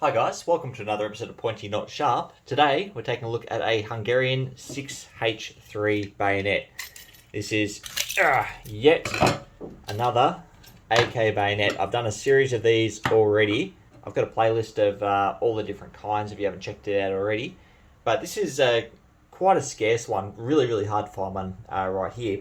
Hi guys, welcome to another episode of Pointy Not Sharp. Today we're taking a look at a Hungarian 6H3 bayonet. This is yet another AK bayonet. I've done a series of these already. I've got a playlist of all the different kinds if you haven't checked it out already. But this is quite a scarce one, really hard to find one right here.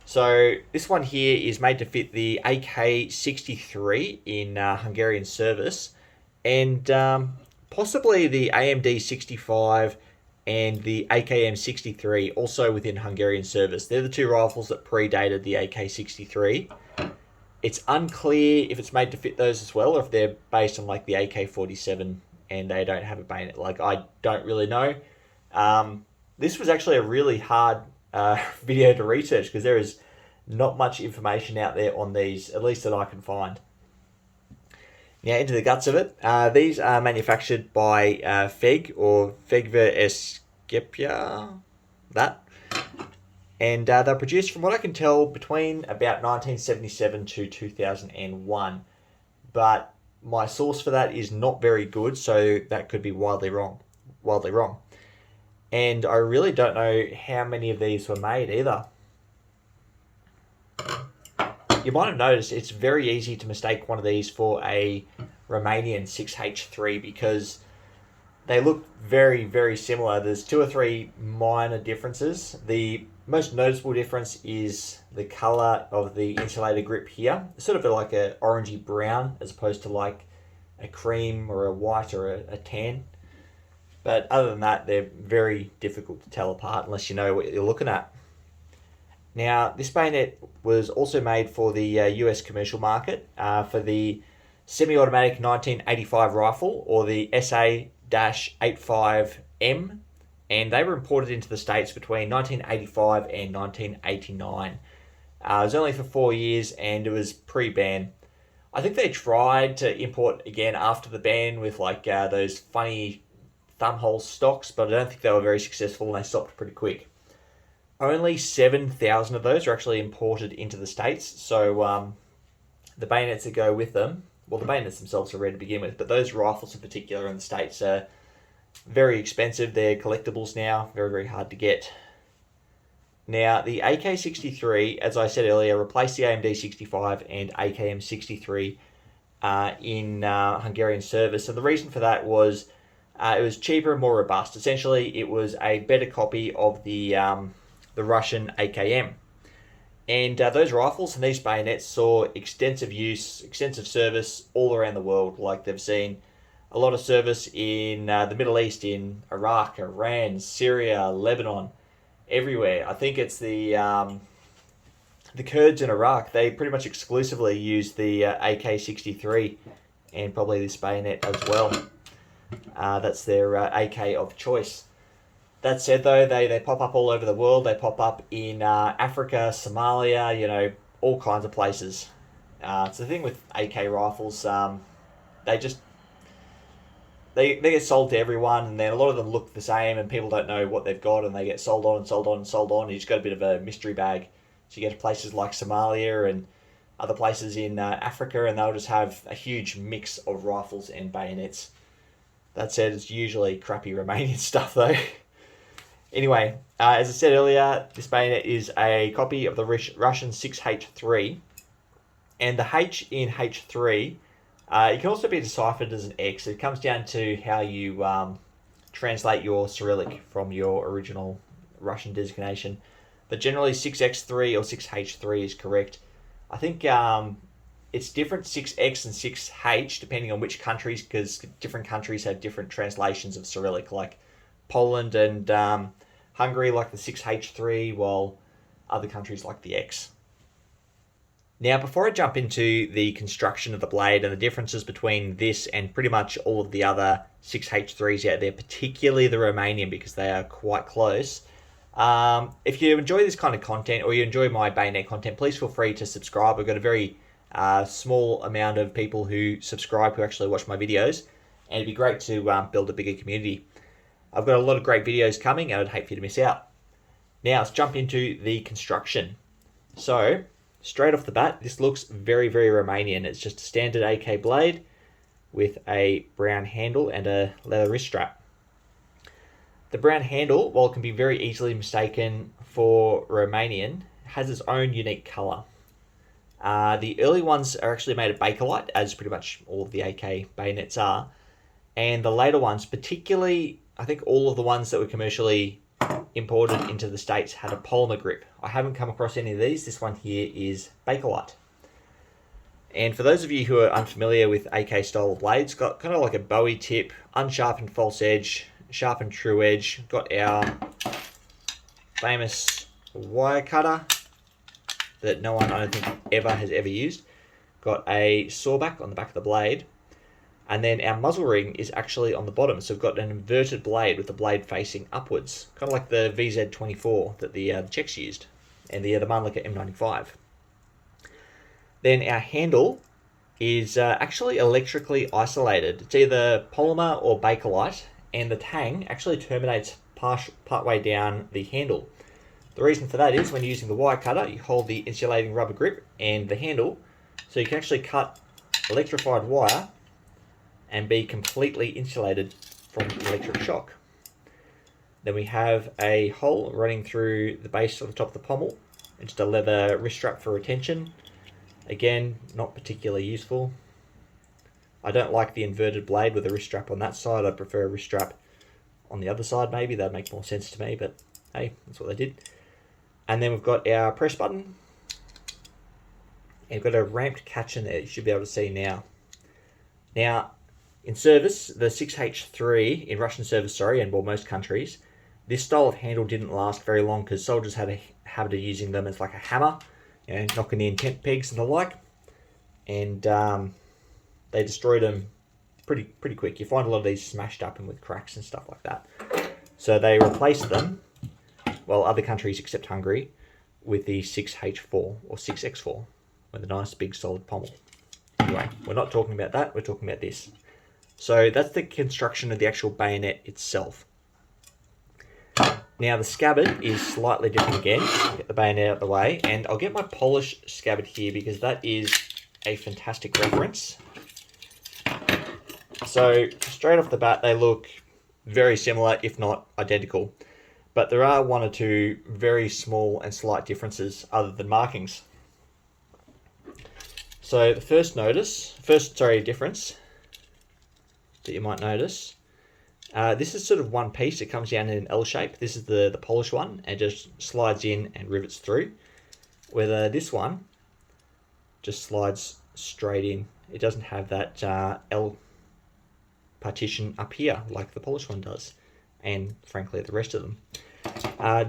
So this one here is made to fit the AK-63 in Hungarian service, and possibly the AMD 65 and the AKM 63 also within Hungarian service. They're the two rifles that predated the AK-63. It's unclear if it's made to fit those as well, or if they're based on like the AK-47 and they don't have a bayonet. Like, I don't really know. This was actually a really hard video to research because there is not much information out there on these, at least that I can find. Now, into the guts of it. These are manufactured by FEG, or Fegva Escapia, that. And they're produced, from what I can tell, between about 1977 to 2001. But my source for that is not very good, so that could be wildly wrong. And I really don't know how many of these were made either. You might have noticed it's very easy to mistake one of these for a Romanian 6H3 because they look very similar. There's two or three minor differences. The most noticeable difference is the colour of the insulator grip here. It's sort of like an orangey brown as opposed to like a cream or a white or a tan. But other than that, they're very difficult to tell apart unless you know what you're looking at. Now, this bayonet was also made for the US commercial market for the semi-automatic 1985 rifle, or the SA-85M, and they were imported into the States between 1985 and 1989. It was only for 4 years, and it was pre-ban. I think they tried to import again after the ban with like those funny thumbhole stocks, but I don't think they were very successful, and they stopped pretty quick. Only 7,000 of those are actually imported into the States, so the bayonets that go with them, well, the bayonets themselves are rare to begin with, but those rifles in particular in the States are very expensive. They're collectibles now, very hard to get. Now, the AK-63, as I said earlier, replaced the AMD 65 and AKM 63 in Hungarian service, and the reason for that was it was cheaper and more robust. Essentially, it was a better copy of the Russian AKM. And those rifles and these bayonets saw extensive use, extensive service all around the world. Like, they've seen a lot of service in the Middle East, in Iraq, Iran, Syria, Lebanon, everywhere. I think it's the Kurds in Iraq. They pretty much exclusively use the AK-63 and probably this bayonet as well. That's their AK of choice. That said, though, they pop up all over the world. They pop up in Africa, Somalia, all kinds of places. It's the thing with AK rifles. They get sold to everyone, and then a lot of them look the same, and people don't know what they've got, and they get sold on. And you just got a bit of a mystery bag. So you get to places like Somalia and other places in Africa, and they'll just have a huge mix of rifles and bayonets. That said, it's usually crappy Romanian stuff, though. Anyway, as I said earlier, this bayonet is a copy of the Russian 6H3, and the H in H3, it can also be deciphered as an X. It comes down to how you translate your Cyrillic from your original Russian designation. But generally, 6X3 or 6H3 is correct. I think it's different 6X and 6H depending on which countries, because different countries have different translations of Cyrillic. Like Poland and Hungary like the 6H3, while other countries like the X. Now, before I jump into the construction of the blade and the differences between this and pretty much all of the other 6H3s out there, particularly the Romanian, because they are quite close, if you enjoy this kind of content, or you enjoy my bayonet content, please feel free to subscribe. I've got a very small amount of people who subscribe who actually watch my videos, and it'd be great to build a bigger community. I've got a lot of great videos coming, and I'd hate for you to miss out. Now, let's jump into the construction. So, straight off the bat, this looks very Romanian. It's just a standard AK blade. with a brown handle and a leather wrist strap. The brown handle, while it can be very easily mistaken for Romanian, has its own unique colour. The early ones are actually made of Bakelite, as pretty much all of the AK bayonets are, and the later ones, particularly, I think all of the ones that were commercially imported into the States had a polymer grip. I haven't come across any of these. This one here is Bakelite. And for those of you who are unfamiliar with AK style blades, got kind of like a Bowie tip, unsharpened false edge, sharpened true edge. Got our famous wire cutter that no one, I don't think, has ever used. Got a sawback on the back of the blade. And then our muzzle ring is actually on the bottom. So we've got an inverted blade with the blade facing upwards. Kind of like the VZ24 that the Czechs used. And the Mannlicher M95. Then our handle is actually electrically isolated. It's either polymer or Bakelite. And the tang actually terminates partway down the handle. The reason for that is when you're using the wire cutter, you hold the insulating rubber grip and the handle, so you can actually cut electrified wire and be completely insulated from electric shock. Then we have a hole running through the base of the top of the pommel, and just a leather wrist strap for retention. Again, not particularly useful. I don't like the inverted blade with a wrist strap on that side. I prefer a wrist strap on the other side maybe. That'd make more sense to me, but hey, that's what they did. And then we've got our press button. And we've got a ramped catch in there. You should be able to see now. Now, in service, the 6H3, in Russian service, and well, most countries, this style of handle didn't last very long because soldiers had a habit of using them as like a hammer, knocking in tent pegs and the like. And they destroyed them pretty quick. You find a lot of these smashed up and with cracks and stuff like that. So they replaced them, well, other countries except Hungary, with the 6H4 or 6X4 with a nice big solid pommel. Anyway, we're not talking about that, we're talking about this. So that's the construction of the actual bayonet itself. Now the scabbard is slightly different again. I'll get the bayonet out of the way, and I'll get my polished scabbard here because that is a fantastic reference. So straight off the bat, they look very similar, if not identical. But there are one or two very small and slight differences other than markings. So the first difference that you might notice, this is sort of one piece. It comes down in an L shape. This is the polished one and just slides in and rivets through. Whether this one just slides straight in. It doesn't have that L partition up here like the polished one does, and frankly the rest of them.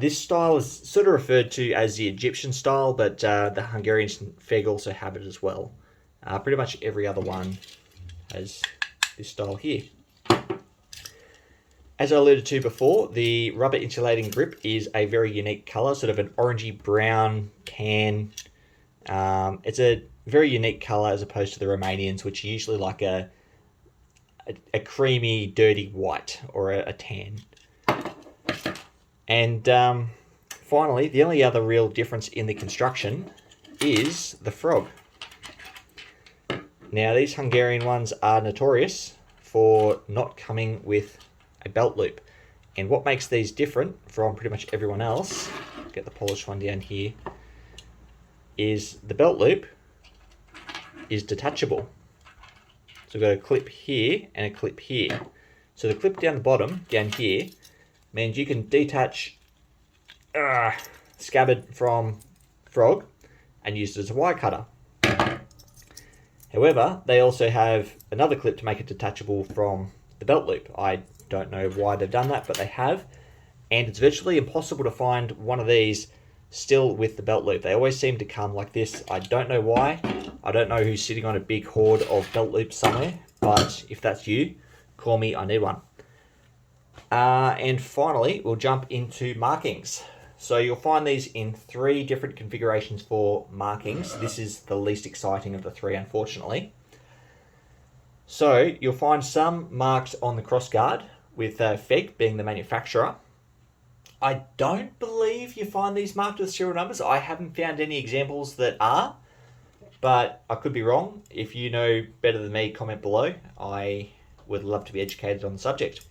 This style is sort of referred to as the Egyptian style, but the Hungarian FEG also have it as well. Pretty much every other one has this style here. As I alluded to before, the rubber insulating grip is a very unique colour, sort of an orangey brown tan. It's a very unique colour as opposed to the Romanians, which are usually like a creamy, dirty white or a tan. And finally, the only other real difference in the construction is the frog. Now, these Hungarian ones are notorious for not coming with a belt loop. And what makes these different from pretty much everyone else, get the polished one down here, is the belt loop is detachable. So we've got a clip here and a clip here. So the clip down the bottom, down here, means you can detach scabbard from frog and use it as a wire cutter. However, they also have another clip to make it detachable from the belt loop. I don't know why they've done that, but they have. And it's virtually impossible to find one of these still with the belt loop. They always seem to come like this. I don't know why. I don't know who's sitting on a big hoard of belt loops somewhere, but if that's you, call me, I need one. And finally, we'll jump into markings. So you'll find these in 3 different configurations for markings. This is the least exciting of the 3, unfortunately. So you'll find some marked on the crossguard, with FEG being the manufacturer. I don't believe you find these marked with serial numbers. I haven't found any examples that are. but I could be wrong. If you know better than me, comment below. I would love to be educated on the subject.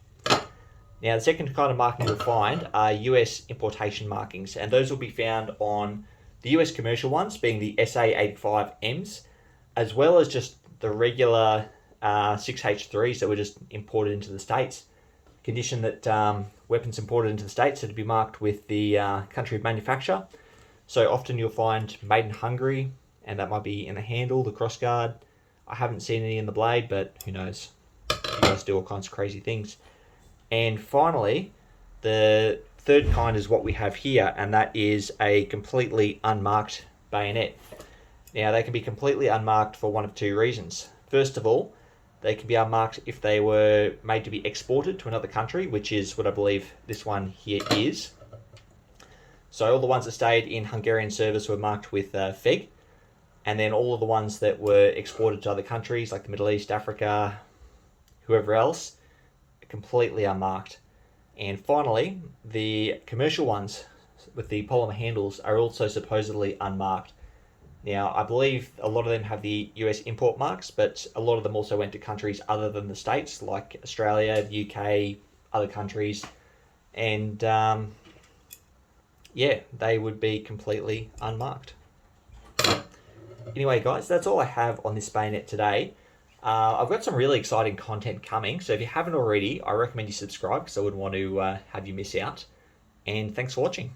Now, the second kind of marking you'll find are US importation markings, and those will be found on the US commercial ones, being the SA85Ms, as well as just the regular 6H3s that were just imported into the States. Condition that weapons imported into the States are to be marked with the country of manufacture. So often you'll find made in Hungary, and that might be in the handle, the crossguard. I haven't seen any in the blade, but who knows? You guys do all kinds of crazy things. And finally, the third kind is what we have here, and that is a completely unmarked bayonet. Now, they can be completely unmarked for one of two reasons. First of all, they can be unmarked if they were made to be exported to another country, which is what I believe this one here is. So all the ones that stayed in Hungarian service were marked with FEG, and then all of the ones that were exported to other countries, like the Middle East, Africa, whoever else, completely unmarked. And finally, the commercial ones with the polymer handles are also supposedly unmarked. Now, I believe a lot of them have the US import marks, but a lot of them also went to countries other than the States, like Australia, the UK, other countries. And yeah, they would be completely unmarked. Anyway, guys, that's all I have on this bayonet today. I've got some really exciting content coming, so if you haven't already, I recommend you subscribe because I wouldn't want to have you miss out. And thanks for watching.